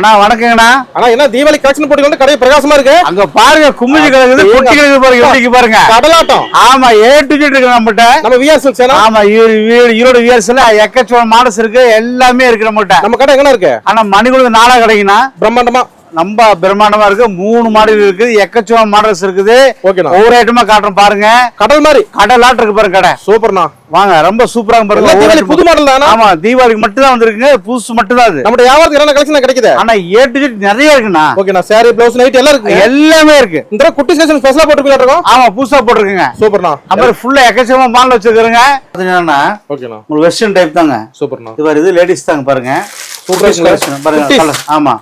அண்ணா வணக்கங்கண்ணா. அண்ணா என்ன தீபாவளி கலெக்ஷன் போட்டு கடை பிரகாசமா இருக்கு. அங்க பாருங்க குமிழி கிடக்குது, பொட்டி கிடக்குது பாருங்க, எப்படி பாருங்க கடலாட்டம். ஆமா ஏ டு ஜெட் இருக்கு நம்மகிட்ட. நம்ம விஆர் சில்க்ஸ். ஆமா ஈரோடு விஆர்ஸ்ல எக்கச்சோட மாடல்ஸ் இருக்கு, எல்லாமே இருக்கு நம்மகிட்ட. நம்ம கடை எங்க இருக்கு? ஆனா மணிக்குள்ள நாளா கிடைக்குண்ணா. பிரம்மாண்டமா ரொம்ப பிரம்மாண்டமா இருக்கு. 3 மாடல் இருக்குது, எக்கச்சோட மாடல்ஸ் இருக்குது. ஒவ்வொரு ஐட்டமா காட்டுறோம் பாருங்க. கடல் மாதிரி கடலாட்டு இருக்கு பாருங்க கடை. சூப்பர்ண்ணா. வாங்க, ரொம்ப சூப்பரா பாருங்க. தீபாவளி புது மாடல் தானா? ஆமா தீபாவளிக்கு மட்டும் தான் வந்திருக்குங்க, புதுசு மட்டும் தான் அது. நம்ம வியாபாரத்துக்கு என்ன கலெக்ஷன் கிடைக்குது? ஆனா ஏ டு ஜெட் நிறைய இருக்குண்ணா. ஓகேண்ணா. சாரி, ப்ளவுஸ், நைட் எல்லாம் இருக்கு, எல்லாமே இருக்கு. இந்த குட்டி ஸ்டேஷன் ஸ்பெஷலா போட்டுருக்கோம். ஆமா புதுசா போட்டுருக்குங்க. சூப்பர்ண்ணா. அப்புறம் ஃபுல்லா எக்கச்சக்கமா மாடல் வச்சிருக்காங்க. என்னன்னா ஓகேண்ணா, உங்களுக்கு வெஸ்டர்ன் டைப் தாங்க. சூப்பர்ண்ணா. இது லேடிஸ் தாங்க பாருங்க. சூப்பர் பாருங்க. ஆமா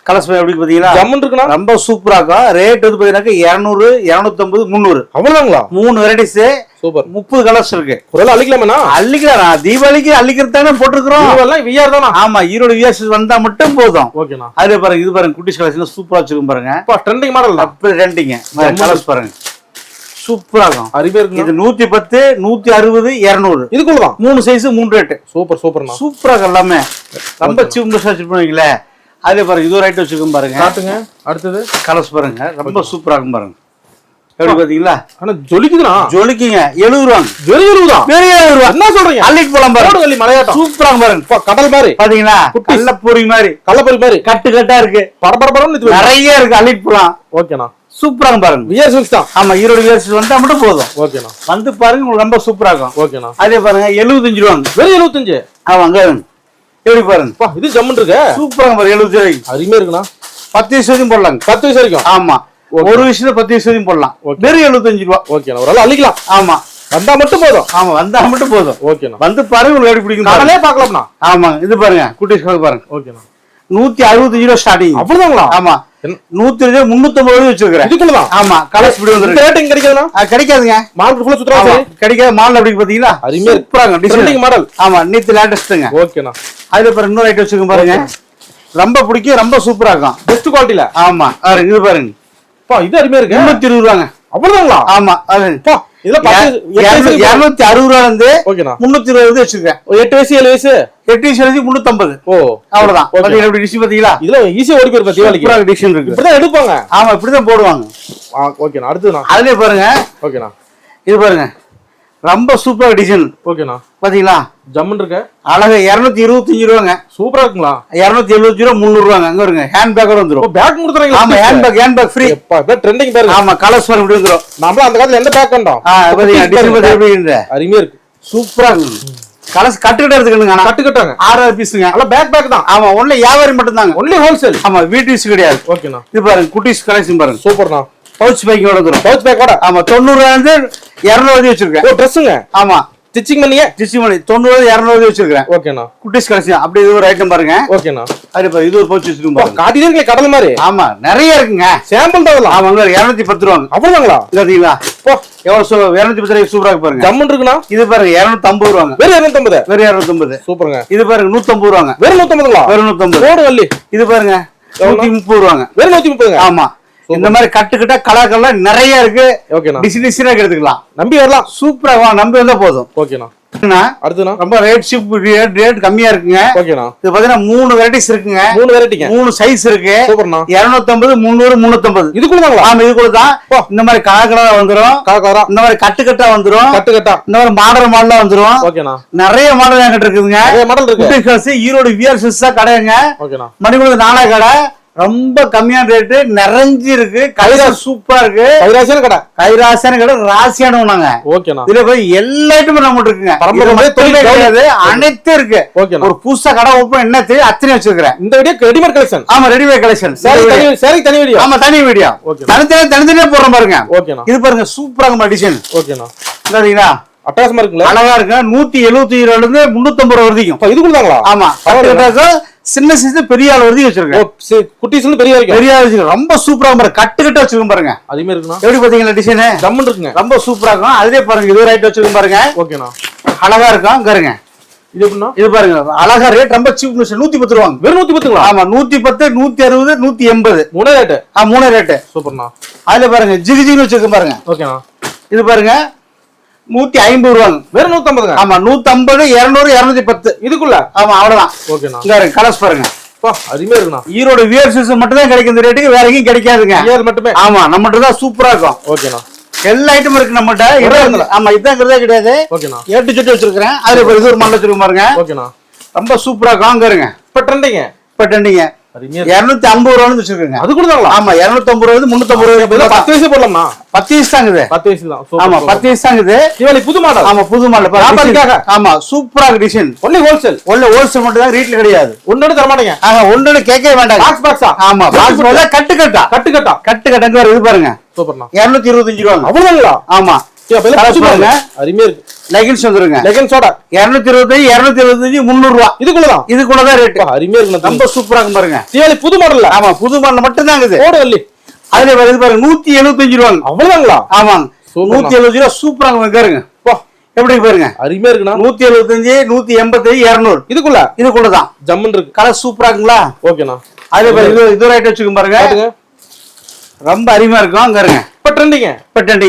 கலர்ஸ் எப்படி பாத்தீங்களா, ஜம்முன் இருக்குண்ணா. ரொம்ப சூப்பரா இருக்கும். ரேட் வந்து பாத்தீங்கன்னா 200, 250, 300 அவ்வளவுதாங்களா? 3 வெரைட்டிஸ். சூப்பர். 30 கலர்ஸ் இருக்கு. ஒருவேளை அள்ளிக்கலாமா? அள்ளிக்கலாம். தீபாவளிக்கு அள்ளிக்கிறதானே போட்டுருக்கோம். இதெல்லாம் விஆர் தானா? ஆமா ஈரோடு விஆர்ஸ் வந்தா மட்டும் போதும். ஓகேண்ணா. அதுல பாருங்க, இது பாருங்க குட்டிஸ் கலெக்ஷன் சூப்பரா வச்சிருக்கும் பாருங்க. Trending model. அப்படி ட்ரெண்டிங் கலர்ஸ் பாருங்க, சூப்பரா இருக்கும். அருமையா இருக்கு. இது 110, 160, 200 இதுக்குள்ளதான் 3 சைஸ் 3 ரேட். சூப்பர் சூப்பர்ண்ணா. சூப்பரா இருக்கு எல்லாமே. ரொம்ப சீப் வச்சிருப்பீங்களே. அதே பாருங்க, இது ஒரு ஐட்டம் வச்சிருக்கோம் பாருங்க. காட்டுங்க. அடுத்தது கலர்ஸ் பாருங்க, ரொம்ப சூப்பரா இருக்கும் பாருங்க. எப்படி பாத்தீங்களா? ஆனா ஜொலிக்குதுண்ணா. ஜொலிக்குங்க. 70 ரூபாங்க. வெறும் 70 ரூபா. வெறும் 70 ரூபா. என்ன சொல்றீங்க? அள்ளிட்டு போலாம் பாருங்க. கோடுவள்ளி மலையாட்டம் சூப்பரா பாருங்க. கடல் மாதிரி பாத்தீங்களா, கள்ளப்பூரி மாதிரி, கள்ளப்பொரி மாதிரி கட்டு கட்டா இருக்கு, படபடபடன்னு நிறைய இருக்கு. அள்ளிட்டு போலாம். ஓகேண்ணா. சூப்பரா பாருங்க. விஆர் சில்க்ஸ் தான். ஆமா ஈரோடு விஆர்ஸ் வந்தா மட்டும் போதும். ஓகேண்ணா. வந்து பாருங்க, உங்களுக்கு ரொம்ப சூப்பரா இருக்கும். ஓகேண்ணா. அதே பாருங்க 75 ரூபாங்க. வெறும் 75. ஆமாங்க. எப்படி பாருங்க, இது ஜம்முன் இருக்கு. சூப்பரா பாருங்க. 75 ரூபாய்க்கு அருமையா இருக்குண்ணா. 10 வயசு வரைக்கும் போடலாங்க. 10 வயசு வரைக்கும். ஆமா, ஒரு விஷயத்துல 10 வயசு வரைக்கும் போடலாம். வெறும் 75 ரூபா. ஓகேண்ணா. ஒரு அள்ளிக்கலாம். ஆமா, வந்தா மட்டும் போதும். ஆமா வந்தா மட்டும் போதும். ஓகேண்ணா. வந்து பாருங்க, உங்களுக்கு எப்படி பிடிக்கும். கடலே பாக்கலாம்ண்ணா. ஆமாங்க. இது பாருங்க குட்டிஸ் பாருங்க. ஓகேண்ணா. 165 ரூபா ஸ்டார்டிங். அப்படிதாங்களா? ஆமா. 100 350 வச்சிருக்கேன். இதுக்குள்ளதான். ஆமா கலர்ஸ் இப்படி வந்து ரேட்டிங் கிடைக்குதுண்ணா? கிடைக்காதுங்க. மார்க்கெட் ஃபுல்லா சுத்துறாங்க. கிடைக்காது. மாடல் அப்படி பாத்தீங்களா, அருமையா சூப்பராங்க. Designing model. ஆமா நீட் லேட்டஸ்ட்ங்க. ஓகேண்ணா. அதுல பாருங்க இன்னொரு ஐட்டம் வச்சிருக்கோம் பாருங்க. ரொம்ப பிடிக்கும், ரொம்ப சூப்பரா இருக்கும். பெஸ்ட் குவாலிட்டில. ஆமா பாருங்க. இது பாருங்க. இது அருமையா இருக்கு. 320 ரூபாங்க. அவ்வளவுதாங்களா? ஆமா. அது இதுல 260 ரூபால இருந்து ஓகேண்ணா 320 வச்சிருக்கேன். 8 வயசு 7 வயசு 8 வயசு 350. ஓ அவ்வளவுதான். பாத்தீங்களா எப்படி டிஷ் பாத்தீங்களா? இதுல ஈஸியா ஓடி போயிரு. தீபாவளிக்கு டிஷ் இருக்கு. இப்படிதான் எடுப்பாங்க. ஆமா இப்படிதான் போடுவாங்க. ஓகேண்ணா. அடுத்துண்ணா. அதுலயே பாருங்க. ஓகேண்ணா. இது பாருங்க, ரொம்ப சூப்பரா டிசைன். ஓகேண்ணா. பாத்தீங்களா, ஜம்முன் இருக்கு. அழகா 225 ரூபாங்க. சூப்பரா இருக்குங்களா? 270 ரூபா 300 ரூபாங்க. அங்க வருங்க ஹேண்ட் பேக்கோட வந்துரும். பேக் கொடுத்துறீங்களா? ஆமா ஹேண்ட் பேக் ஃப்ரீ. ட்ரெண்டிங் பாருங்க. ஆமா கலர்ஸ் பாருங்க இப்படி வந்துரும். நம்மள அந்த காலத்துல எந்த பேக் கண்டோம்? பாத்தீங்களா டிசைன் பாத்தீங்க எப்படி இருக்கு. அருமையா இருக்கு. சூப்பரா இருக்கு. கலர்ஸ் கட்டுக்கிட்ட எடுத்துக்கணுங்க. கட்டுக்கட்டாங்க. 6 பீஸுங்க. அல்ல பேக் தான். ஆமா ஒன்லி வியாபாரி மட்டும் தாங்க. Only wholesale. ஆமா வீட்டு கிடையாது. ஓகேண்ணா. இது பாருங்க குட்டிஸ் கலெக்ஷன் பாருங்க. சூப்பர்ண்ணா. பவுச் பேக்கோட வந்துரும். பவுச் பேக்கோட. ஆமா 90 ரூபால இருந்து 200 வச்சிருக்கேன். ஓ ட்ரெஸ்ஸுங்க. ஆமா ஸ்டிச்சிங் பண்ணியே. ஸ்டிச்சிங் பண்ணி 90 200 வச்சிருக்கேன். ஓகேண்ணா. குட்டிஸ் கலெக்ஷன் அப்படி இது ஒரு ஐட்டம் பாருங்க. ஓகேண்ணா. அது பாருங்க இது ஒரு பவுச் வச்சிருக்கோம் பாருங்க. காட்டிலே இருக்கே கடல் மாதிரி. ஆமா நிறைய இருக்குங்க. சாம்பிள் தான். ஆமாங்க 210 ரூபாங்க. அவ்வளவுதாங்களா? பாத்தீங்களா எவ்வளவு 210 ரூபாய்க்கு சூப்பரா இருக்கு பாருங்க. ஜம்முன் இருக்குண்ணா. இது பாருங்க 250 ரூபாங்க. வெறும் 250. வெறும் 250. சூப்பருங்க. இது பாருங்க 150 ரூபாங்க. வெறும் 150ங்களா? வெறும் 150. கோடுவள்ளி. இது பாருங்க 130 ரூபாங்க. வெறும் 130ங்க. ஆமா இந்த மாதிரி கட்டுக்கிட்ட கலர்லாம் நிறைய இருக்கு. ஓகேண்ணா. டிசைனா எடுத்துக்கலாம். நம்பி வரலாம். சூப்பரா நம்பி வந்தா போதும். ஓகேண்ணா. அடுத்துனா ரொம்ப ரேட் கம்மியா இருக்குங்க. ஓகேண்ணா. இது பாத்தீங்கன்னா 3 வெரைட்டிஸ் இருக்குங்க. 3 வெரைட்டிங்க. 3 சைஸ் இருக்கு. சூப்பர்ண்ணா. 250, 300, 350. இதுக்குள்ளதாங்களா? ஆமா இதுக்குள்ள தான். இந்த மாதிரி கலரா வந்துரும். இந்த மாதிரி கட்டுக்கட்டா வந்துரும். கட்டுக்கட்டா. இந்த மாதிரி மாடலா வந்துரும். ஓகேண்ணா. நிறைய மாடல் என்கிட்ட இருக்குதுங்க. நிறைய மாடல் இருக்கு. ஈரோடு விஆர்ஸ் தான் கடைங்க. ஓகேண்ணா. மணிக்குள்ள நாளா கடை. ரொம்ப கம்மியான ரேட்டு நிறைஞ்சு இருக்கு. கைரா சூப்பரா இருக்கு. கைராசியான கடை. கைராசியான கடை ராசியான உணாங்க. ஓகேண்ணா. இதுல போய் எல்லா ஐட்டமும் நம்ம இருக்குங்க. அனைத்து இருக்கு. ஓகேண்ணா. ஒரு புதுசா கடை ஓப்பன் என்ன தெரியும் அத்தனை வச்சிருக்கேன். இந்த வீடியோ ரெடிமேட் கலெக்ஷன். ஆமா ரெடிமேட் கலெக்ஷன். சரி தனி வீடியோ. ஆமா தனி வீடியோ. தனித்தனியா போடுறோம் பாருங்க. ஓகேண்ணா. இது பாருங்க சூப்பராங்க டிசைன். ஓகேண்ணா. சரிங்களா அட்டகாசமா இருக்குங்களா? அழகா இருக்கு. 175 ரூபால இருந்து 350 ரூபா வரைக்கும். இதுக்குள்ளதாங்களா? ஆமா சின்ன சைஸ் பெரிய ஆள் வரைக்கும் வச்சிருக்கேன். குட்டிஸ் பெரிய வரைக்கும். பெரிய ஆள் ரொம்ப சூப்பரா பாருங்க. கட்டுக்கிட்ட வச்சிருக்கோம் பாருங்க. அதுமே இருக்குண்ணா. எப்படி பாத்தீங்களா டிசைன் ஜம்முன் இருக்குங்க. ரொம்ப சூப்பரா இருக்கும். அதுலயே பாருங்க இது ஒரு ஐட்டம் வச்சிருக்கோம் பாருங்க. ஓகேண்ணா. அழகா இருக்கும் பாருங்க. இது எப்படின்னா இது பாருங்க அழகா ரேட் ரொம்ப சீப் 110 ரூபாங்க. வெறும் 110ங்களா? ஆமா 110, 160, 180. 3 ரேட். 3 ரேட். சூப்பர்ண்ணா. அதுல பாருங்க ஜிகு ஜிகு வச்சிருக்கோம் பாருங்க. ஓகேண்ணா. இது பாருங்க 150 ரூபாங்க. வெறும் 150ங்க. ஆமா 150, 200, 210 இதுக்குள்ள. ஆமா அவ்வளவுதான். ஓகேண்ணா. இங்க கலர்ஸ் பாருங்க. அப்பா அருமையா இருக்குண்ணா. ஈரோடு வியர்ஸ் மட்டும் தான் கிடைக்கும் இந்த ரேட்டுக்கு, வேற எங்கேயும் கிடைக்காதுங்க. வியர் மட்டுமே. ஆமா நம்மகிட்ட தான் சூப்பரா இருக்கும். ஓகேண்ணா. எல்லா ஐட்டமும் இருக்கு நம்மகிட்ட. ஆமா இதாங்கிறதே கிடையாது. ஓகேண்ணா. ஏட்டு சுட்டு வச்சிருக்கிறேன். அதுல இது ஒரு மண்டல வச்சிருக்க பாருங்க. ஓகேண்ணா. ரொம்ப சூப்பரா காங்கருங்க. இப்ப ட்ரெண்டிங்க. இப்ப ட்ரெண்டிங்க 250 ரூபான்னு வச்சிருக்கேங்க. அது கூட தாங்களா? ஆமா 250 ரூபாய் 350 ரூபாய். 10 வயசு போடலாமா? 10 வயசு தாங்குது. 10 வயசு தான். ஆமா 10 வயசு தாங்குது. தீபாவளி புது மாடல். ஆமா புது மாடல். வியாபாரிக்காக. ஆமா சூப்பரா இருக்கு design. Only wholesale. Only wholesale மட்டும் தான், ரீட்ல கிடையாது. ஒண்ணு தர மாட்டீங்க. ஒன்னு கேட்கவே வேண்டாம். பாக்ஸ் பாக்ஸா? ஆமா பாக்ஸ் போல கட்டு கட்டா. கட்டு கட்டா. கட்டு கட்டங்க இது பாருங்க. சூப்பர்ண்ணா. 225 ரூபாய். அவ்வளவுங்களா? ஆமா பாருங்க. அருமையா இருக்கு. லெகின்ஸ் வந்துருங்க. லெகின்ஸோட 225 300 ரூபாய். இதுக்குள்ளதான். இதுக்குள்ளதான் ரேட். அருமையா இருக்கு. ரொம்ப சூப்பரா இருக்கு பாருங்க. தீபாவளி புது மாடல்ல. ஆமா புது மாடல் மட்டும் தான் இருக்குது. ஓடு வள்ளி. அதுல இது பாருங்க 175 ரூபாய். அவ்வளவுங்களா? ஆமாங்க 175 ரூபாய். சூப்பரா பாருங்க. எப்படி பாருங்க. அருமையா இருக்குண்ணா. 175 185 200. இதுக்குள்ளதான் ஜம்மன் இருக்கு. கலர் சூப்பரா இருக்குங்களா? ஓகேண்ணா. அதுல பாருங்க இது ரைட் வச்சுக்கோங்க பாருங்க. ரொம்ப அருமையா இருக்கும். அங்க இருங்க. இப்ப ட்ரெண்டிங்க.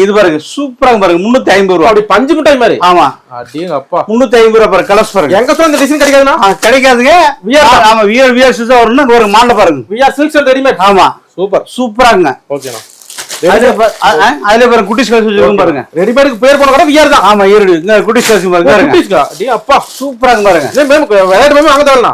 இது பாருங்க சூப்பரா பாருங்க. 350 ரூபாய். அப்படி பஞ்சு மிட்டாய் மாதிரி. ஆமா அடேங்க அப்பா. 350 ரூபாய் பாருங்க. கலர்ஸ் பாருங்க. எங்க சொல்ல இந்த டிசைன் கிடைக்காதுனா? கிடைக்காதுங்க. விஆர். ஆமா விஆர் தான் வரணும். ஒரு மாடல் பாருங்க. VR silks and readymade. ஆமா சூப்பராங்க. ஓகேண்ணா. அதுல பாருங்க குட்டிஸ் கலெக்ஷன் வச்சிருக்கோம் பாருங்க. ரெடிமேடுக்கு பேர் போன கூட விஆர் தான். ஆமா ஈரோடு. இந்த குட்டிஸ் கலெக்ஷன் பாருங்க. குட்டிஸ்கா. டேய் அப்பா சூப்பராங்க பாருங்க. விளையாட்டு மேம் வாங்க தேவலனா.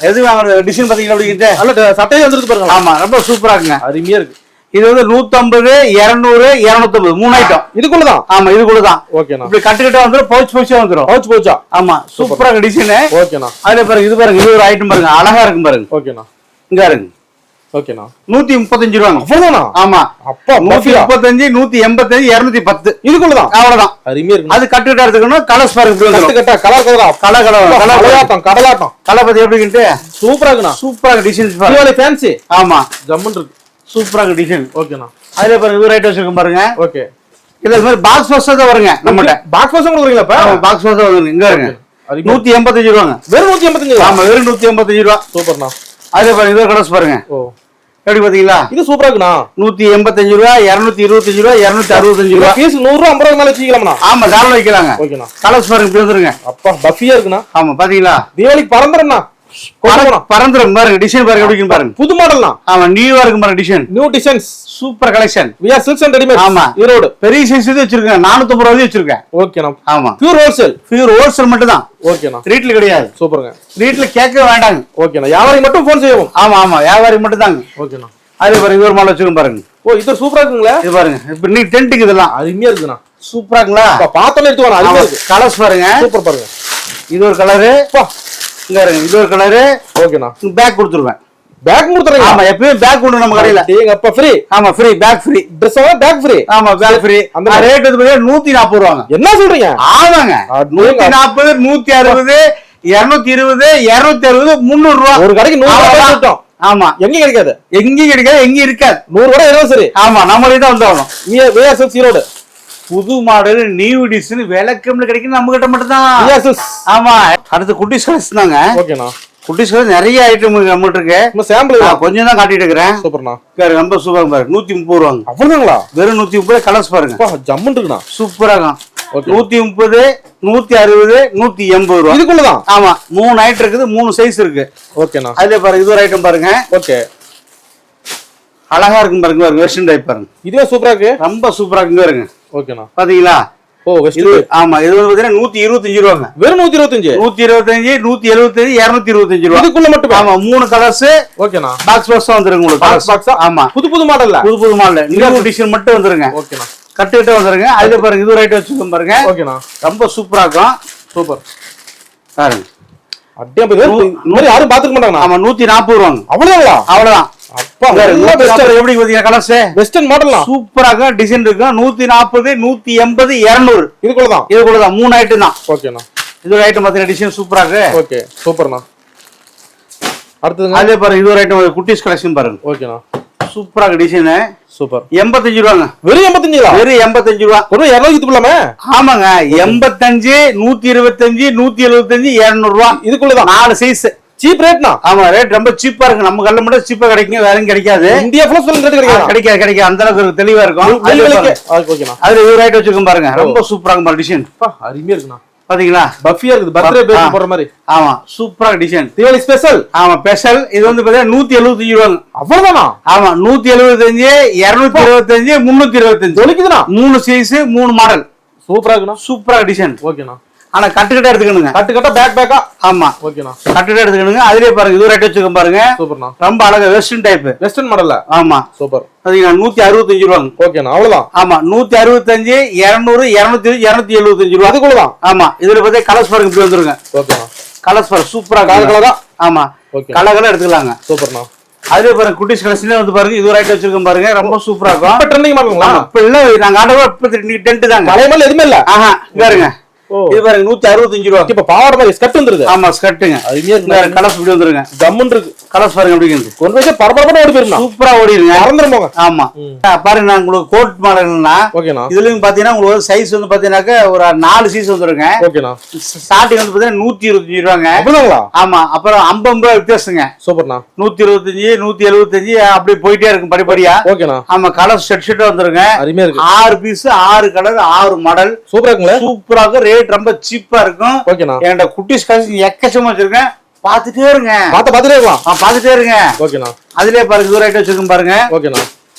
எது வாங்குற டிசைன் பாத்தீங்களா அப்படிங்கிட்டு. நல்ல சட்டையே வந்துருக்கு பாருங்க. ஆமா ரொம்ப சூப்பரா இருக்குங்க. அருமையா இருக்கு. இது வந்து 150 200 250 மூணு ஐட்டம். இதுக்குள்ளதான். ஆமா இதுக்குள்ளதான். ஓகேண்ணா. இப்படி கட்டுக்கிட்ட வந்துரும். பவுச்சா வந்துரும். பவுச்சா. ஆமா சூப்பரா டிசைன். ஓகேண்ணா. அதுல பாருங்க இது பாருங்க. இது ஒரு ஐட்டம் பாருங்க. அழகா இருக்கும் பாருங்க. ஓகேண்ணா. இங்க பாருங்க. ஓகேண்ணா. 135 ரூபாங்க. அவ்வளவுதானா? ஆமா அப்பா 135 185 210. இதுக்குள்ளதான். அவ்வளவுதான். அருமையா இருக்கு. அது கட்டுக்கிட்ட எடுத்துக்கணும். கலர்ஸ் பாருங்க. கட்டுக்கிட்ட கலர் கலர் பத்தி எப்படின்ட்டு சூப்பரா இருக்குண்ணா. சூப்பரா டிசைன்ஸ் பாருங்க. தீபாவளி ஃபேன்சி. ஆமா ஜம்மன் இருக்கு. சூப்பரா டிசைன். ஓகேண்ணா. அதுல பாருங்க இது ரைட் வச்சிருக்கோம் பாருங்க. ஓகே. இதுல மாதிரி பாக்ஸ் பாக்ஸ் தான் வருங்க நம்மட்ட. பாக்ஸ் பாக்ஸ் கொடுக்குறீங்களா இப்ப? பாக்ஸ் பாக்ஸ் வருங்க. இங்க இருங்க. 185 ரூபாங்க. வெறும் 185. ஆமா வெறும் 185 ரூபாய். சூப்பர்ண்ணா. அதுல பாருங்க இது கலர்ஸ் பாருங்க. ஓ எப்படி பாத்தீங்களா? இது சூப்பரா இருக்குண்ணா. 185 ரூபாய் 225 ரூபாய் 265 ரூபாய். பீஸ் 100 ரூபாய் 50 ரூபாய் மேல வச்சுக்கலாம்ண்ணா. ஆமா தாராளமா வைக்கலாங்க. ஓகேண்ணா. கலர்ஸ் பாருங்க இப்படி வந்துருங்க. அப்பா பஃபியா இருக்குண்ணா. ஆமா பாத்தீங்களா? தீபாவளிக்கு பறந்துறேண்ணா. பறந்துரும் பாருங்க. டிசைன் பாருங்க எப்படி பாருங்க. புது மாடல்னா. ஆமா நியூவா இருக்கு பாருங்க design. New designs. Super collection. VR silks and readymade. ஆமா ஈரோடு. பெரிய சைஸ் இது வச்சிருக்கேன். 450 ரூபாய் வச்சிருக்கேன். ஓகேண்ணா. ஆமா பியூர் ஹோல்சேல். பியூர் ஹோல்சேல் மட்டும் தான். ஓகேண்ணா. ரீட்ல கிடையாது. சூப்பருங்க. ரீட்ல கேட்க வேண்டாங்க. ஓகேண்ணா. வியாபாரி மட்டும் போன் செய்வோம். ஆமா ஆமா வியாபாரி மட்டும் தாங்க. ஓகேண்ணா. அது பாருங்க இது ஒரு மாடல் வச்சிருக்கோம் பாருங்க. ஓ இது சூப்பரா இருக்குங்களா? இது பாருங்க. இப்ப நீ டென்ட்டுக்கு இதெல்லாம் அருமையா இருக்குண்ணா. சூப்பரா இருக்குங்களா? பார்த்தோன்னே எடுத்து வரணும். அருமையா இருக்கு. கலர்ஸ் பாருங்க. சூப்பர் பாருங்க. இது ஒரு கலரு. இங்க இருங்க. இது ஒரு கலரு. ஓகேண்ணா. பேக் கொடுத்துருவேன். பேக் கொடுத்துறீங்க? ஆமா எப்பவுமே பேக் உண்டு நம்ம கடையில. டேங்க அப்பா ஃப்ரீ. ஆமா free bag free. Dress bag free. ஆமா பேக் ஃப்ரீ. அந்த ரேட் வந்து 140 ரூபாங்க. என்ன சொல்றீங்க? ஆமாங்க 140 160 220 260 300 ரூபாய். ஒரு கடைக்கு 100 ரூபாய் கொடுத்தோம். ஆமா எங்க கிடைக்காது. எங்கேயும் கிடைக்காது. எங்கேயும் இருக்காது. 100 ரூபாய் ஏதோ சரி. ஆமா நம்மளே தான் வந்தாகணும். VR silks Erode. புது மாடல் நியூ டிசைன் விளக்கம்ல கிடைக்கும் நம்ம கிட்ட மட்டும் தான். VR silks. ஆமா அடுத்து குட்டிஸ் கலெக்ஷன் தாங்க. ஓகேண்ணா. குட்டிஸ் கலெக்ஷன் நிறைய ஐட்டம் நம்மகிட்ட இருக்கு. நம்ம சாம்பிள் கொஞ்சம் தான் காட்டிட்டு இருக்கிறேன். சூப்பர்ண்ணா. ரொம்ப சூப்பரா பாருங்க. 130 ரூபாங்க. அவ்வளவுங்களா? வெறும் 130 கலர்ஸ் பாருங்க. ஜம்மன் இருக்குண்ணா. சூப்பரா இருக்கும். 130 160 180 ரூபாய். இதுக்குள்ளதான். ஆமா 3 ஐட்டம் இருக்குது. 3 சைஸ் இருக்கு. ஓகேண்ணா. அதுல பாருங்க இது ஒரு ஐட்டம் பாருங்க. ஓகே. அழகா இருக்கும் பாருங்க. வெர்ஷன் டைப் பாருங்க. இதுவே சூப்பரா இருக்கு. ரொம்ப சூப்பரா இருக்கு பாருங்க. ஓகேண்ணா. பாத்தீங்களா? ஓ வெஸ்ட். ஆமா இது வந்து 125 ரூபாங்க. வெறும் 125. 125 175 225 ரூபாய். இதுக்குள்ள மட்டும். ஆமா 3 கலர்ஸ். ஓகேண்ணா. பாக்ஸ் பாக்ஸ் வந்துருங்க உங்களுக்கு. Box box. ஆமா புது மாடல்ல. புது மாடல் நியூ டிசைன் மட்டும் வந்துருங்க. ஓகேண்ணா. கட்டுக்கிட்ட வந்துருங்க. அதுல பாருங்க இது ரைட் வச்சுக்கோங்க பாருங்க. ஓகேண்ணா. ரொம்ப சூப்பரா இருக்கும். சூப்பர் பாருங்க. அப்படியே இந்த மாதிரி யாரும் பாத்துக்க மாட்டாங்க. ஆமா 140 ரூபாங்க. அவ்வளவுதான். அவ்வளவுதான். அப்பா எப்படி பாத்தீங்க கலர்ஸ். வெஸ்டர்ன் மாடல்லாம் சூப்பரா இருக்கும். டிசைன் இருக்கு. 140 180 200. இதுக்குள்ளதான். 3 ஐட்டம் தான். ஓகேண்ணா. இது ஒரு ஐட்டம் பாத்தீங்கன்னா டிசைன் சூப்பரா இருக்கு. ஓகே சூப்பர்ண்ணா. அடுத்ததுங்க. அதே பாருங்க இது ஒரு ஐட்டம் குட்டிஸ் கலெக்ஷன் பாருங்க. ஓகேண்ணா. சூப்பரா இருக்கு டிசைன். சூப்பர். 85 ரூபாங்க. வெறும் 85. வெறும் 85 ரூபா. ஒரு 200 போலாமே. ஆமாங்க 85 125 175 200 ரூபா. இதுக்குள்ளதான் 4 சைஸ். சீப் ரேட்னா. ஆமா ரேட் ரொம்ப சீப்பா இருக்கு. நம்ம கல்ல மட்டும் சீப்பா கிடைக்கும். வேற எங்கயும் கிடைக்காது. இந்தியா ஃபுல்லா சொல்லுங்க ரேட் கிடைக்காது. கிடைக்காது. அந்த அளவுக்கு தெளிவா இருக்கும். ஓகேண்ணா. அதுல ஒரு ரைட் வச்சிருக்கோம் பாருங்க. ரொம்ப சூப்பரா இருக்கு டிசைன். அருமையா இருக்குண்ணா. பாத்தீங்களா பஃபியா இருக்குது பர்த்டே பேக் போற மாதிரி. ஆமா சூப்பரா டிசைன் தீபாவளி ஸ்பெஷல். ஆமா ஸ்பெஷல். இது வந்து பாத்தீங்கன்னா 175 ரூபாங்க. அவ்வளவுதானா? ஆமா 175 225 325 ஒலிக்குதுண்ணா. 3 சைஸ் 3 மாடல். சூப்பரா இருக்குண்ணா. சூப்பரா டிசைன். ஓகேண்ணா. ஆனா கட்டுக்கட்டா எடுத்துக்கணுங்க. கட்டுக்கட்டா பேக்கா. ஆமா ஓகேண்ணா. கட்டுக்கட்டா எடுத்துக்கணுங்க. அதுலயே பாருங்க இது ரேட் வச்சிருக்கோம் பாருங்க. சூப்பர்ண்ணா. ரொம்ப அழகா வெஸ்டர்ன் டைப். வெஸ்டர்ன் மாடல்ல. ஆமா சூப்பர். பாத்தீங்கன்னா 165 ரூபாங்க. ஓகேண்ணா. அவ்வளவுதான். ஆமா 165 200 220 275 ரூபா. அதுக்குள்ளதான். ஆமா இதுல பார்த்தா கலர்ஸ் பாருங்க இப்படி வந்துருங்க. ஓகேண்ணா. கலர்ஸ் பாருங்க சூப்பரா கலரா. ஆமா கலர் எடுத்துக்கலாங்க. சூப்பர்ண்ணா. அதுல பாருங்க குட்டிஸ் கலெக்ஷன்ல வந்து பாருங்க இது ரைட் வச்சிருக்கோம் பாருங்க. ரொம்ப சூப்பரா இருக்கும். இப்ப ட்ரெண்டிங் மாடலுங்களா? இப்ப இல்ல நாங்க ஆர்டர் இப்ப டென்ட் தாங்க. பழைய மாடல் எதுவுமே இல்ல. ஆஹா பாருங்க இது பாருங்க 165 ரூபா. இப்ப பாவாடை மாதிரி ஸ்கர்ட் வந்துருது. ஆமா ஸ்கர்ட்டுங்க. அதுமே கலர்ஸ் இப்படி வந்துருங்க. ஜம்முன் இருக்கு. கலர்ஸ் பாருங்க எப்படி இருக்கு. கொண்டு போய் பரபரப்பா ஓடி போயிருந்தா சூப்பரா ஓடிடுங்க. மறந்துரும் போங்க. ஆமா பாருங்க நான் உங்களுக்கு கோட் மாடல்னா ஓகேண்ணா. இதுலயும் பாத்தீங்கன்னா உங்களுக்கு சைஸ் வந்து பாத்தீங்கன்னாக்க ஒரு 4 சைஸ் வந்துருங்க. ஓகேண்ணா. ஸ்டார்டிங் வந்து பாத்தீங்கன்னா 125 ரூபாங்க. அப்படிங்களா? ஆமா அப்புறம் 50 ரூபாய் வித்தியாசங்க. சூப்பர்ண்ணா. 125 175 அப்படி போயிட்டே இருக்கும் படிப்படியா. ஓகேண்ணா. ஆமா கலர் செட் வந்துருங்க. அருமையா இருக்கு. 6 பீஸ் 6 கலர் 6 மாடல். சூப்பரா இருக்குங்களா? சூப்பரா இருக்கும். ரேட் ரொம்ப சீப்பா இருக்கும். ஓகேண்ணா. என்கிட்ட குட்டிஸ் கலெக்ஷன் எக்கச்சக்கமா வச்சிருக்கேன். பாத்துட்டே இருங்க. பாத்துட்டே இருக்கலாம். பாத்துட்டே இருங்க. ஓகேண்ணா. அதுலயே பாருங்க இது ரைட் வச்சிருக்கோம் பாருங்க. ஓகேண்ணா.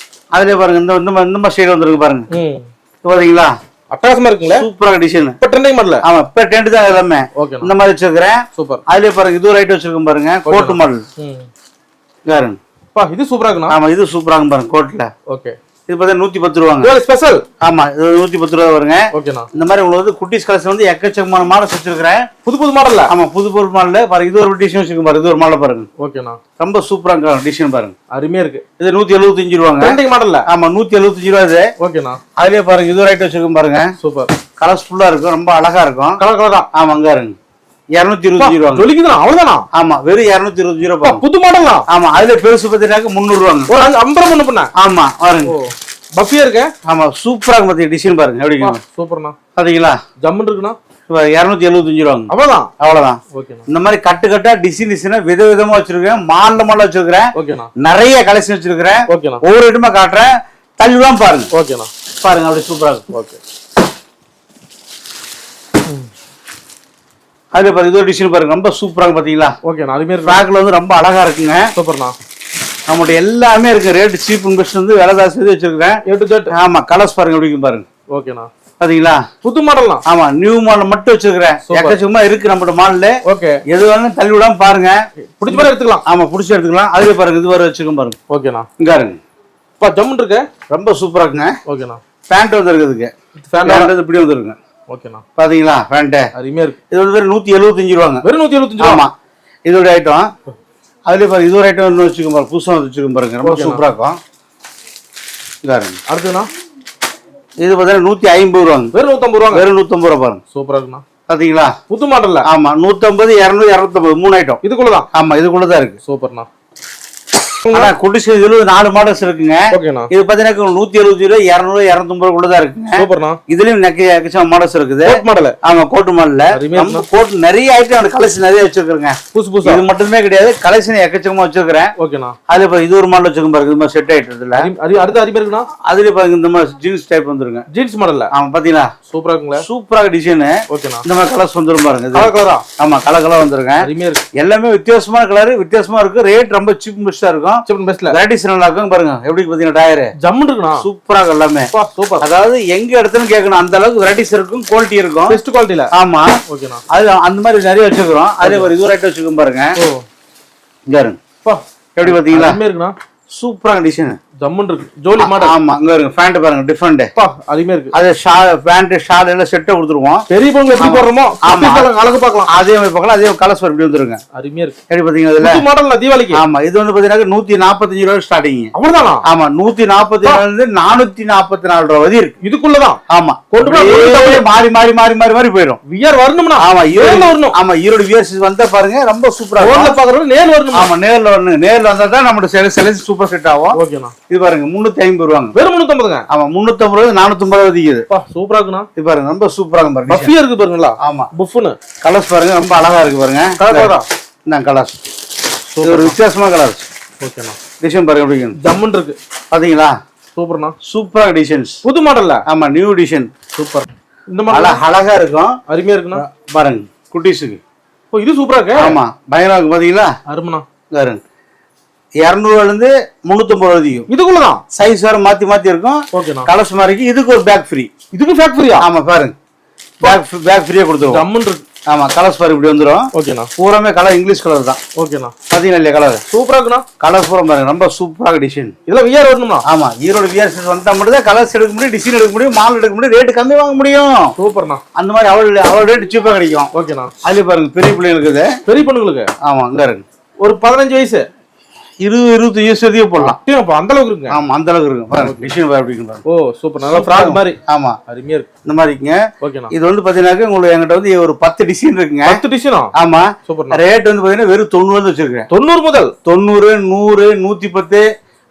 அதுலயே பாருங்க இந்த ஸ்டைல் வந்துருக்கு பாருங்க. பாத்தீங்களா அட்டகாசமா இருக்குங்களா? சூப்பரா டிசைன். இப்ப ட்ரெண்டிங் மாடல். ஆமா இப்ப டென்ட் தான் எல்லாமே. ஓகேண்ணா. இந்த மாதிரி வச்சிருக்கேன். சூப்பர். அதுலயே பாருங்க இது ரைட் வச்சிருக்கோம் பாருங்க. Code model. பாருங்க. பா இது சூப்பரா இருக்குண்ணா. ஆமா இது சூப்பரா இருக்கும் பாருங்க கோட்ல. ஓகே. இது பார்த்தா 110 ரூபாங்க. இது ஸ்பெஷல். ஆமா இது 110 ரூபா வருங்க. ஓகேண்ணா. இந்த மாதிரி உங்களுக்கு வந்து குட்டிஸ் கலெக்ஷன் வந்து எக்கச்சக்கமான மாடல் வச்சிருக்கேன். புது மாடல்ல. ஆமா புது மாடல்ல பாருங்க இது ஒரு டிசைன் வச்சிருக்கோம் பாருங்க. இது ஒரு மாடல் பாருங்க. ஓகேண்ணா. ரொம்ப சூப்பரா இருக்கு டிசைன் பாருங்க. அருமையா இருக்கு. இது 175 ரூபாங்க. ட்ரெண்டிங் மாடல்ல. ஆமா 175 ரூபா இது. ஓகேண்ணா. அதுலயே பாருங்க இது ரைட் வச்சிருக்கோம் பாருங்க. சூப்பர். கலர்ஃபுல்லா இருக்கும். ரொம்ப அழகா இருக்கும். கலரா. ஆமா அங்க இருங்க 225 ரூபா. ஜொலிக்குதுண்ணா. அவ்வளவுதானா? ஆமா வெறும் 225 ரூபா. புது மாடல்னா? ஆமா அதுல பெருசு பாத்தீங்கன்னா 300 ரூபாங்க. ஒரு 50 ஒண்ணு பண்ண. ஆமா பாருங்க. பஃபியா இருக்கு. ஆமா சூப்பரா இருக்கு பாத்தீங்க டிசைன் பாருங்க எப்படி இருக்கு. சூப்பர்ண்ணா. பாத்தீங்களா? ஜம்முன் இருக்குண்ணா. 275 ரூபாங்க. அவ்வளவுதான். ஓகேண்ணா. இந்த மாதிரி கட்டா டிசைன் விதவிதமா வச்சிருக்கேன். மாடல் வச்சிருக்கேன். ஓகேண்ணா. நிறைய கலெக்ஷன் வச்சிருக்கேன். ஓகேண்ணா. ஒவ்வொரு ஐட்டமா காட்டுறேன். தள்ளிதான் பாருங்க. ஓகேண்ணா. பாருங்க அப்படி சூப்பரா இருக்கு. ஓகே. அதுல பாருங்க இது ஒரு டிசைன் பாருங்க. ரொம்ப சூப்பரா இருக்கு பாத்தீங்களா? ஓகேண்ணா. அதுமே ஃபிராக்ல வந்து ரொம்ப அழகா இருக்குங்க. சூப்பர்ண்ணா. நம்மகிட்ட எல்லாமே இருக்கு. ரேட் சீப் அண்ட் பெஸ்ட் வந்து விலை ஜாஸ்தி வச்சிருக்கேன். A to Z. ஆமா கலர்ஸ் பாருங்க எப்படி இருக்கு பாருங்க. ஓகேண்ணா. பாத்தீங்களா? புது மாடல்னா? ஆமா நியூ மாடல் மட்டும் வச்சிருக்கேன். எக்கச்சக்கமா இருக்கு நம்மளோட மாடல்ல. ஓகே. எது வேணாலும் தள்ளி விடாம பாருங்க. பிடிச்ச மாதிரி எடுத்துக்கலாம். ஆமா பிடிச்சி எடுத்துக்கலாம். அதுல பாருங்க இது வர வச்சிருக்கோம் பாருங்க. ஓகேண்ணா. இங்க பாருங்க. பா ஜம்முன் இருக்கு. ரொம்ப சூப்பரா இருக்குங்க. ஓகேண்ணா. பேண்ட் வந்துருக்குதுக்கு. பேண்ட் இப்படி வந்துருங்க. ஓகேண்ணா. பாத்தீங்களா பேண்ட்? அருமையா இருக்கு. இது வந்து 175 ரூபாங்க. வெறும் 175 ரூபா. ஆமா இதோட ஐட்டம். அதுல பாருங்க இது ஒரு ஐட்டம் வச்சுக்கோங்க பாருங்க. புதுசா வச்சுக்கோங்க பாருங்க. ரொம்ப சூப்பரா இருக்கும். பாருங்க. அடுத்துண்ணா இது பார்த்தா 150 ரூபாங்க. வெறும் 150 ரூபாங்க. வெறும் 150 ரூபா பாருங்க. சூப்பரா இருக்குண்ணா. பாத்தீங்களா? புது மாடல்ல. ஆமா 150 200 250 3 ஐட்டம் இதுக்குள்ளதான். ஆமா இதுக்குள்ளதான் இருக்கு. சூப்பர்ண்ணா. குட்டிஸ் இதுல 4 மாடல்ஸ் இருக்குங்க. ஓகேண்ணா. இது பாத்தீங்கன்னா 170 ரூபாய் 200 250 உள்ளதா இருக்குங்க. சூப்பர்ண்ணா. இதுலயும் எக்கச்சக்க மாடல்ஸ் இருக்குது. Code model. ஆமா கோட் மாடல்ல நம்ம கோட் நிறைய ஐட்டம் கலெக்ஷன் நிறைய வச்சிருக்கேங்க. புதுசு இது மட்டுமே கிடையாது. கலெக்ஷன் எக்கச்சக்கமா வச்சிருக்கேன். ஓகேண்ணா. அதுல பாருங்க இது ஒரு மாடல் வச்சிருக்கோம் பாருங்க. இது மாதிரி செட் ஆயிட்டு இதுல. அடுத்து அருமையா இருக்குண்ணா. அதுல பாருங்க இந்த மாதிரி ஜீன்ஸ் டைப் வந்துருங்க. ஜீன்ஸ் மாடல்ல. ஆமா பாத்தீங்களா? சூப்பரா இருக்குங்களா? சூப்பரா டிசைன். ஓகேண்ணா. இந்த மாதிரி கலர்ஸ் வந்துரும் பாருங்க. கலரா. ஆமா கலர் வந்துருங்க. அருமையா இருக்கு. எல்லாமே வித்தியாசமான கலர் வித்தியாசமா இருக்கு. ரேட் ரொம்ப சீப் பெஸ்டா இருக்கும். சீப் பெஸ்ட்ல. வெரைட்டிஸ் நல்லா இருக்கும் பாருங்க. எப்படி பாத்தீங்கன்னா டயர் ஜம்முன் இருக்குண்ணா. சூப்பரா இருக்கு எல்லாமே. சூப்பர். அதாவது எங்க இடத்துன்னு கேட்கணும் அந்த அளவுக்கு வெரைட்டிஸ் இருக்கும். குவாலிட்டி இருக்கும். பெஸ்ட் குவாலிட்டில. ஆமா ஓகேண்ணா. அது அந்த மாதிரி நிறைய வச்சிருக்கோம். அதே ஒரு இது ரைட் வச்சிருக்கோம் பாருங்க. இங்க பாருங்க. எப்படி பாத்தீங்களா? அருமையா இருக்குண்ணா. சூப்பரா டிசைன். ஜம்முன் இருக்கு. ஜோலி மாடல். ஆமா இங்க பாருங்க. பேண்ட் பாருங்க டிஃபரெண்ட். அருமையா இருக்கு. அது பேண்ட் ஷால் எல்லாம் செட்டா கொடுத்துருவோம். பெரிய பொங்கல் எப்படி போடுறோமோ ஆமா அழகு பார்க்கலாம். அதே மாதிரி பார்க்கலாம். அதே கலர்ஸ் எப்படி வந்துருங்க. அருமையா இருக்கு. எப்படி பாத்தீங்கன்னா இதுல புது மாடல்ல தீபாவளிக்கு. ஆமா இது வந்து பாத்தீங்கன்னா 145 ரூபாய் ஸ்டார்டிங். அவ்வளவுதானா? ஆமா 144 இருந்து 444 ரூபாய் வரை இருக்கு. இதுக்குள்ளதான். ஆமா கொண்டு போய் மாறி மாறி மாறி மாறி மாறி போயிடும். வியர் வரணும்னா. ஆமா ஈரோடு வரணும். ஆமா ஈரோடு வியர்ஸ் வந்தா பாருங்க ரொம்ப சூப்பரா இருக்கும். ரோட்ல பாக்குறது நேர்ல வரணும். ஆமா நேர்ல வரணும். நேர்ல வந்தா தான் நம்மளோட செலக்ட் சூப்பர் செட் ஆகும். ஓகேண்ணா. இது பாருங்க 350 ரூபாங்க. வெறும் 350ங்க. ஆமா 350 450 விக்குது. சூப்பரா இருக்குண்ணா. இது பாருங்க ரொம்ப சூப்பரா இருக்கு பாருங்க. பஃபியா இருக்கு பாருங்களா? ஆமா புஃப்னு கலர்ஸ் பாருங்க ரொம்ப அழகா இருக்கு பாருங்க. கலரா. இந்த கலர்ஸ் இது ஒரு வித்தியாசமான கலர்ஸ். ஓகேண்ணா. டிசைன் பாருங்க எப்படி இருக்கு. ஜம்முன் இருக்கு. பாத்தீங்களா? சூப்பர்ண்ணா. சூப்பரா டிசைன்ஸ். புது மாடல்ல. ஆமா நியூ டிசைன். சூப்பர். இந்த மாதிரி அழகா இருக்கும். அருமையா இருக்குண்ணா. பாருங்க குட்டீஸுக்கு. ஓ இது சூப்பரா இருக்கு. ஆமா பயங்கரமா இருக்கு பாத்தீங்களா? அருமண்ணா. பாருங்க 200 இருந்து 350 வரைக்கும். இதுக்குள்ளதான் சைஸ் வேற மாத்தி மாத்தி இருக்கும். ஓகேண்ணா. கலர்ஸ் மாதிரி இதுக்கு ஒரு பேக் ஃப்ரீ. இதுக்கு பேக் ஃப்ரீயா? ஆமா பாருங்க பேக் ஃப்ரீயா கொடுத்துருவோம். ஜம்முன் இருக்கு. ஆமா கலர்ஸ் பாரு இப்படி வந்துரும். ஓகேண்ணா. பூராமே கலர் இங்கிலீஷ் கலர் தான். ஓகேண்ணா. பாத்தீங்களா இல்லையா கலர்? சூப்பரா இருக்குண்ணா. கலர் பூரா பாருங்க ரொம்ப சூப்பராக டிசைன். இதெல்லாம் விஆர் வரணுமா? ஆமா ஈரோடு விஆர் செட் வந்தா மட்டும் தான் கலர்ஸ் எடுக்க முடியும், டிசைன் எடுக்க முடியும், மால் எடுக்க முடியும், ரேட் கம்மி வாங்க முடியும். சூப்பர்ண்ணா. அந்த மாதிரி அவ்வளவு ரேட் சீப்பா கிடைக்கும். ஓகேண்ணா. அதுல பாருங்க பெரிய பிள்ளைங்களுக்கு இது. பெரிய பொண்ணுங்களுக்கு ஆமா இங்க இருக்கு. ஒரு 15 வயசு 20-25 வயசு வரைக்கும் போடலாம். அந்த அளவுக்கு இருக்குங்க. ஆமா அந்த அளவுக்கு இருக்கும். பாருங்க டிசைன் பாரு அப்படி இருக்கு. ஓ சூப்பர். நல்லா ஃப்ராக் மாதிரி. ஆமா அருமையா இருக்கு. இந்த மாதிரி இருக்குங்க. ஓகேண்ணா. இது வந்து பாத்தீங்கன்னா உங்களுக்கு என்கிட்ட வந்து ஒரு 10 டிசைன் இருக்குங்க. 10 டிசைனா? ஆமா சூப்பர். ரேட் வந்து பாத்தீங்கன்னா வெறும் 90 வச்சிருக்கேன். 90 முதல் 90, 100, 110,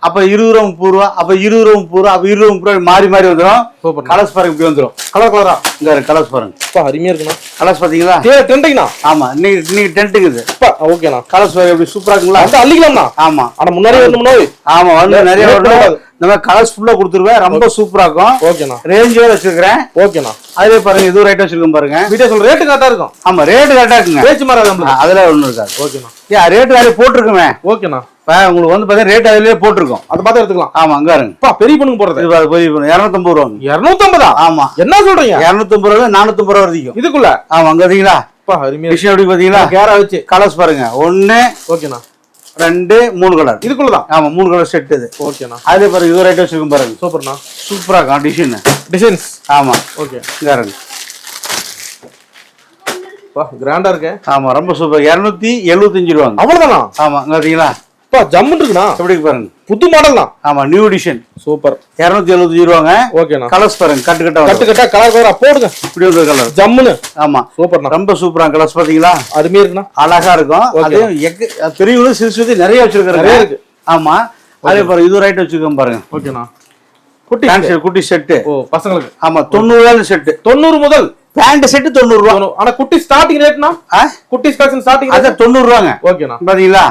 அப்ப 20 ரூபா 30 ரூபா, அப்ப 20 ரூபா 30 ரூபா, அப்ப 20 ரூபா 30 ரூபா மாறி மாறி வந்துடும். சூப்பர். கலர்ஸ் பாருங்க இப்படி வந்துடும். கலர் கலரா இங்க கலர்ஸ் பாருங்க. அருமையா இருக்குண்ணா. கலர்ஸ் பாத்தீங்களா? டென்ட்டுங்கண்ணா. ஆமா இன்னைக்கு டென்ட்டுங்குது. ஓகேண்ணா. கலர்ஸ் பாருங்க எப்படி சூப்பரா இருக்குங்களா? வந்து அள்ளிக்கலாம்ண்ணா. ஆமா ஆனா முன்னாடி வரணும்னா ஆமா வந்து நிறைய வரணும். இந்த மாதிரி கலர்ஸ் ஃபுல்லா கொடுத்துருவேன். ரொம்ப சூப்பரா இருக்கும். ஓகேண்ணா. ரேஞ்ச் வேற வச்சிருக்கேன். ஓகேண்ணா. அதே பாருங்க இது ரைட் வச்சிருக்கேன் பாருங்க. வீடியோ சொல்ற ரேட் கரெக்டா இருக்கும். ஆமா ரேட் கரெக்டா இருக்குங்க. பேச்சு மாறாது நம்மளுக்கு. அதுல ஒண்ணும் இருக்காது. ஓகேண்ணா. ரேட் வேற போட்டுருக்குமே. ஓகேண்ணா. உங்களுக்கு வந்து பாத்தீங்கன்னா ரேட் அதுலயே போட்டிருக்கோம். அதை பார்த்து எடுத்துக்கலாம். ஆமா அங்க இருங்க. பெரிய பொண்ணுக்கு போறது இது பெரிய பொண்ணு 250 ரூபா. 250? ஆமா. என்ன சொல்றீங்க? 250 ரூபா 450 ரூபா வரைக்கும் இதுக்குள்ள. ஆமா அங்க பாத்தீங்களா? அருமையா விஷயம் எப்படி பாத்தீங்களா? கேரா வச்சு கலர்ஸ் பாருங்க. 1 ஓகேண்ணா 2 3 கலர் இதுக்குள்ளதான். ஆமா 3 கலர் செட் இது. ஓகேண்ணா. அதே பாருங்க இது ரைட் வச்சிருக்கோம் பாருங்க. சூப்பர்ண்ணா. சூப்பரா இருக்கும் டிசைன்ஸ். ஆமா ஓகே இங்க இருங்க. கிராண்டா இருக்கு. ஆமா ரொம்ப சூப்பர். 275 ரூபா. அவ்வளவுதானா? ஆமா இங்க பாத்தீங்களா? ஜம்முன் இருக்குண்ணா. எப்படி பாருங்க புது மாடல் தான். ஆமா நியூ எடிஷன். சூப்பர். 275 ரூபாங்க. ஓகேண்ணா. கலர்ஸ் பாருங்க கட்டு கட்டா கலர் கலரா போடுங்க. இப்படி ஒரு கலர் ஜம்முன்னு. ஆமா சூப்பர்ண்ணா. ரொம்ப சூப்பரா கலர்ஸ் பாத்தீங்களா? அருமையா இருக்குண்ணா. அழகா இருக்கும். அதே பெரியவங்க சிறுசுதி நிறைய வச்சிருக்காங்க. நிறைய இருக்கு. ஆமா அதே பாருங்க இது ரைட் வச்சிருக்கோம் பாருங்க. ஓகேண்ணா. குட்டி செட். ஓ பசங்களுக்கு. ஆமா 90 ரூபாய் செட். 90 முதல் பேண்ட் செட் 90 ரூபாய். ஆனா குட்டி ஸ்டார்டிங் ரேட்னா? குட்டி ஸ்டார்டிங் அத 90 ரூபாங்க. ஓகேண்ணா. பாத்தீங்களா?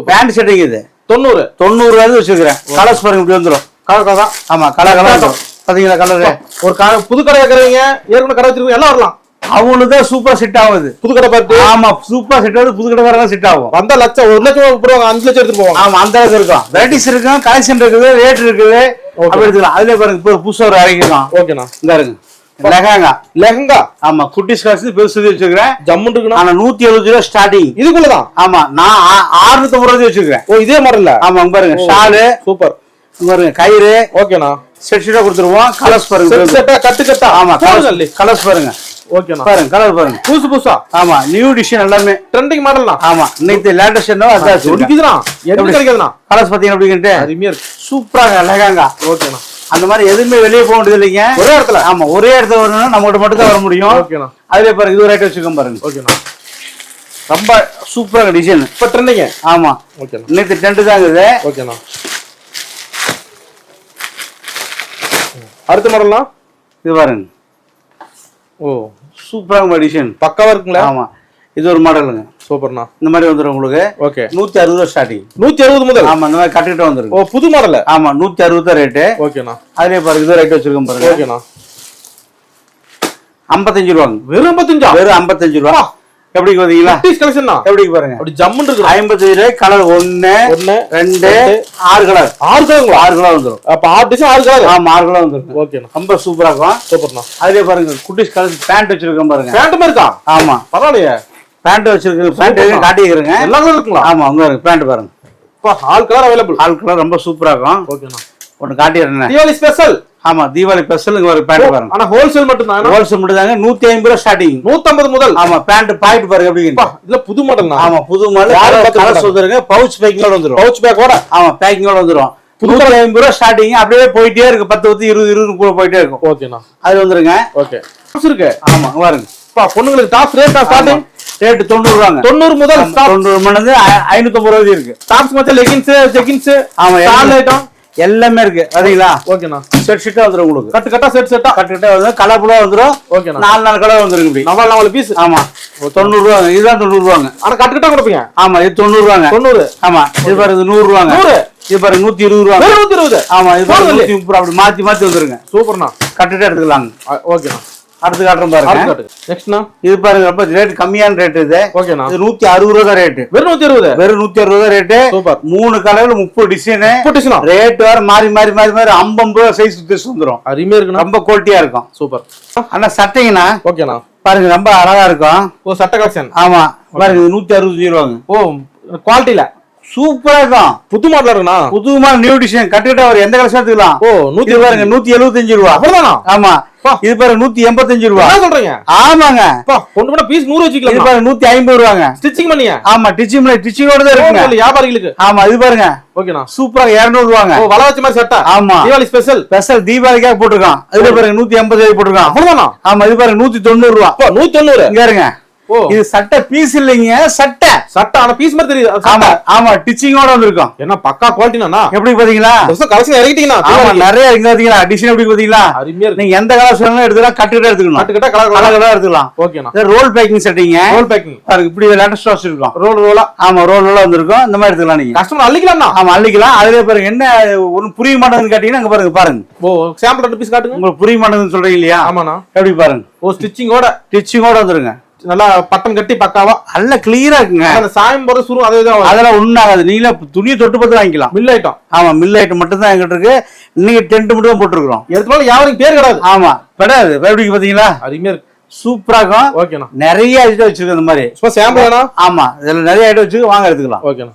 பேண்ட் செட் இது 90 ரூபாய் வச்சிருக்கேன். கலர்ஸ் பாருங்க இப்படி வந்துரும். Colour colour. ஆமா கலர் கலர் பாத்தீங்களா? கலர் ஒரு புது கடை வைக்கிறவங்க ஏற்கனவே கடை வச்சிருக்கவங்க எல்லாம் வரலாம். அவங்களுக்கு தான் சூப்பர் செட் ஆகுது. புது கடை பார்த்து. ஆமா சூப்பர் செட் ஆகுது. புது கடை வேற செட் ஆகும். வந்த லட்சம் 1 லட்சம் போடுவாங்க, 5 லட்சம் எடுத்து போவாங்க. ஆமா அந்த அளவுக்கு இருக்கும். வெரைட்டிஸ் இருக்கும், கலெக்ஷன் இருக்குது, ரேட் இருக்குது. அப்படி எடுத்துக்கலாம். அதுல பாருங்க இப்போ புதுசா ஒரு அரைக்கலாம். ஓகேண்ணா. இந்த இருங்க லெஹங்கா. ஆமா குட்டிஸ் கிளாஸ் பெருசு வச்சிருக்கேன். ஜம்முன் இருக்குண்ணா. ஆனா 170 ரூபாய் ஸ்டார்டிங். இதுக்குள்ளதான். ஆமா நான் 650 ரூபாய் வச்சிருக்கேன். ஓ இதே மாடல்ல. ஆமா பாருங்க ஷாலு சூப்பர். பாருங்க கயிறு. ஓகேண்ணா. செட் செட்டா கொடுத்துருவோம். கலர்ஸ் பாருங்க. கட்டு கட்டா. ஆமா கலர்ஸ் பாருங்க. ஓகேண்ணா. பாருங்க கலர் பாருங்க. புதுசா. ஆமா நியூ டிசைன் எல்லாமே ட்ரெண்டிங் மாடல் தான். ஆமா இன்னைக்கு லேட்டஸ்ட் என்ன அதான் ஒடிக்குதுனா. எப்படி கிடைக்குதுனா? கலர்ஸ் பாத்தீங்க அப்படிங்கட்டு அருமையா இருக்கு. சூப்பரா லெஹங்கா. ஓகேண்ணா. அந்த மாதிரி எதுவுமே வெளியே போக முடியாது இல்லைங்க. ஒரே இடத்துல. ஆமா ஒரே இடத்துல வரணும்னா நம்மகிட்ட மட்டும் தான் வர முடியும். ஓகேண்ணா. அதுல பாருங்க இது ரைட் வச்சுக்கோங்க பாருங்க. ஓகேண்ணா. ரொம்ப சூப்பரா டிசைன். இப்ப ட்ரெண்டிங். ஆமா ஓகேண்ணா. இன்னைக்கு ட்ரெண்ட் தான் இருக்குது. ஓகேண்ணா. அடுத்த மாடல்னா இது பாருங்க. ஓ சூப்பரான டிசைன். பக்காவா இருக்குங்களா? ஆமா இது ஒரு மாடலுங்க. சூப்பர்ண்ணா. இந்த மாதிரி வந்துடும் உங்களுக்கு. ஓகே 160 ரூபாய் ஸ்டார்டிங். 160 முதல். ஆமா இந்த மாதிரி கட்டிட்டு வந்துருக்கு. ஓ புது மாடல். ஆமா 160 தான் ரேட்டு. ஓகேண்ணா. அதுலயே பாருங்க இது ரேட் வச்சிருக்கோம் பாருங்க. ஓகேண்ணா. 55 ரூபாங்க. வெறும் 55. வெறும் 55 ரூபாய். எப்படி பாத்தீங்களா? குட்டீஸ் கலெக்ஷன் எப்படி பாருங்க. அப்படி ஜம்முன் இருக்கு. 55 ரூபாய். Colour 1 2 6 colour. 6 கலருங்களா? 6 கலர் வந்துரும். அப்ப 6 டிசைன் 6 கலர். ஆமா 6 கலர் வந்துரும். ஓகேண்ணா. ரொம்ப சூப்பரா இருக்கும். சூப்பர்ண்ணா. அதுலயே பாருங்க குட்டீஸ் கலர் பேண்ட் வச்சிருக்கோம் பாருங்க. பேண்ட் மாதிரி இருக்கா? ஆமா பரவாயில்லையே. பேண்ட் வச்சிருக்கேன். பேண்ட் காட்டிக்கிறேங்க. எல்லா கலரும் இருக்குங்களா? ஆமா அங்க இருக்கு பேண்ட் பாருங்க. All colour available. All colour ரொம்ப சூப்பரா இருக்கும். ஓகேண்ணா. ஒன்னு காட்டிடுறேன். தீபாவளி ஸ்பெஷல். ஆமா தீபாவளி ஸ்பெஷலுக்கு ஒரு பேண்ட் பாருங்க. ஆனா ஹோல்சேல் மட்டும் தான். ஹோல்சேல் மட்டும் தாங்க. 150 ரூபாய் ஸ்டார்டிங். 150 முதல். ஆமா பேண்ட் பாக்கெட் பாருங்க எப்படி இருக்கு. இதுல புது மாடல். ஆமா புது மாடல். கலர்ஸ் வந்துருங்க. பவுச் பேக்கிங்கோட வந்துரும். பவுச் பேக்கோட. ஆமா பேக்கிங்கோட வந்துரும். 150 ரூபாய் ஸ்டார்டிங். அப்படியே போயிட்டே இருக்கு. 10 20 கூட போயிட்டே இருக்கும். ஓகேண்ணா. அது வந்துருங்க. ஓகே இருக்கு. ஆமா பாருங்க. பொண்ணுங்களுக்கு டாப் ரேட் ஸ்டார்டிங் ரேட் 90 ரூபாங்க. 90 முதல் 90 மணந்து 550 ரூபாய் இருக்கு. டாப்ஸ் மத்த லெகின்ஸ் ஜெகின்ஸ். ஆமா எல்லா ஐட்டம் எல்லாமே இருக்கு. அதீங்களா? ஓகேண்ணா. செட் செட்டா வந்துரும் உங்களுக்கு. கட்டு கட்டா செட் செட்டா. கட்டு கட்டா வந்து கலர்ஃபுல்லா வந்துரும். ஓகேண்ணா. 4 கலர் வந்துரும் இப்படி. 4 பீஸ். ஆமா 90 ரூபாங்க. இதுதான் 90 ரூபாங்க. ஆனா கட்டு கட்டா கொடுப்பீங்க. ஆமா இது 90 ரூபாங்க. 90. ஆமா இது பாருங்க 100 ரூபாங்க. 100. இது பாருங்க 120 ரூபாங்க. 120. ஆமா இது பாருங்க 130 அப்படி மாத்தி மாத்தி வந்துருங்க. சூப்பர்ண்ணா. கட்டுட்டே எடுத்துக்கலாங்க. ஓகேண்ணா. அடுத்து காட்டுறோம் பாருங்க. நெக்ஸ்ட்னா இது பாருங்க ரொம்ப ரேட் கம்மியான ரேட் இது. ஓகேண்ணா. இது 160 ரூபா ரேட். வெறும் 160. வெறும் 160 ரேட். சூப்பர். 3 கலர்ல 30 டிசைன். ரேட் வேற மாறி மாறி மாறி மாறி 50 ரூபா சைஸ் வித்தியாசம் வந்துரும். அருமையா இருக்குண்ணா. ரொம்ப குவாலிட்டியா இருக்கும். சூப்பர். அண்ணா சட்டைங்கண்ணா. ஓகேண்ணா. பாருங்க ரொம்ப அழகா இருக்கும். ஓ சட்டை கலெக்ஷன். ஆமா பாருங்க 165 ரூபாங்க. ஓ குவாலிட்டில சூப்பரா இருக்கும். புது மாடல் இருக்குண்ணா. புது மாடல் நியூ டிசைன் கட்டுக்கிட்ட ஒரு எந்த கலெக்ஷன் எடுத்துக்கலாம். ஓ 100 பாருங்க 175 ரூபா. அவ்வளவுதானா? ஆமா இது பாருங்க 185 ரூபா. என்ன சொல்றீங்க? ஆமாங்க. கொண்டு போனா பீஸ் 100 வச்சுக்கலாம். இது பாருங்க 150 ரூபாங்க. ஸ்டிச்சிங் பண்ணியா? ஆமா டிச்சிங்கோட தான் இருக்குங்க. வியாபாரிகளுக்கு. ஆமா இது பாருங்க. ஓகேண்ணா. சூப்பரா 200 ரூபாங்க. ஓ வள வச்ச மாதிரி சட்டை. ஆமா தீபாவளி ஸ்பெஷல் தீபாவளிக்காக போட்டுருக்கான். இது பாருங்க 180 போட்டுருக்கான். அவ்வளவுதானா? ஆமா இது பாருங்க 190 ரூபா. 190. இங்க இருங்க. ஓ இது சட்டை பீஸ் இல்லைங்க சட்டை ஆனா பீஸ் மாதிரி தெரியுது. ஆமா ஆமா டிச்சிங்கோட வந்திருக்கும். என்ன பக்கா குவாலிட்டினா எப்படி பாத்தீங்களா? கலெக்ஷன் இறக்கிட்டீங்கன்னா ஆமா நிறைய இங்க பாத்தீங்களா டிசைன் எப்படி பாத்தீங்களா? அருமையா இருக்கு. நீங்க எந்த கலர் சொன்னாலும் எடுத்துக்கலாம். கட்டுக்கிட்ட எடுத்துக்கணும். கட்டுக்கிட்ட கலர் எடுத்துக்கலாம். ஓகேண்ணா. இது ரோல் பேக்கிங் செட்டிங்க. ரோல் பேக்கிங் பாருங்க இப்படி லேட்டஸ்ட் ஸ்டாக்ஸ் இருக்கும். ரோலா. ஆமா ரோலா வந்திருக்கும். இந்த மாதிரி எடுத்துக்கலாம் நீங்க. கஸ்டமர் அள்ளிக்கலாம்னா. ஆமா அள்ளிக்கலாம். அதுல பாருங்க என்ன ஒன்னு புரிய மாட்டேங்குதுன்னு கேட்டீங்கன்னா அங்க பாருங்க. ஓ சாம்பிள் 2 பீஸ் காட்டுங்க. உங்களுக்கு புரிய மாட்டேங்குதுன்னு சொல்றீங்க இல்லையா? ஆமாண்ணா. எப்படி பாருங்க. ஓ ஸ்டிச்சிங்கோட வந்துருங்க. நல்லா பட்டன் கட்டி பக்காவா நல்ல கிளியரா இருக்குங்க. அந்த சாயம் போற சுரு அதெல்லாம் ஒண்ணாகாது. நீங்களே துணியை தொட்டு பார்த்து வாங்கிக்கலாம். Mill item. ஆமா மில் ஐட்டம் மட்டும் தான் எங்கிட்ட இருக்கு. இன்னைக்கு டென்ட் மட்டும் தான் போட்டுருக்கோம். எடுத்தாலும் யாரும் பேர் கிடையாது. ஆமா கிடையாது. எப்படி பாத்தீங்களா? அருமையா இருக்கு. சூப்பரா இருக்கும். ஓகேண்ணா. நிறைய ஐட்டம் வச்சிருக்கோம் இந்த மாதிரி. சாம்பிள். ஆமா இதுல நிறைய ஐட்டம் வச்சு வாங்க எடுத்துக்கலாம். ஓகேண்ணா.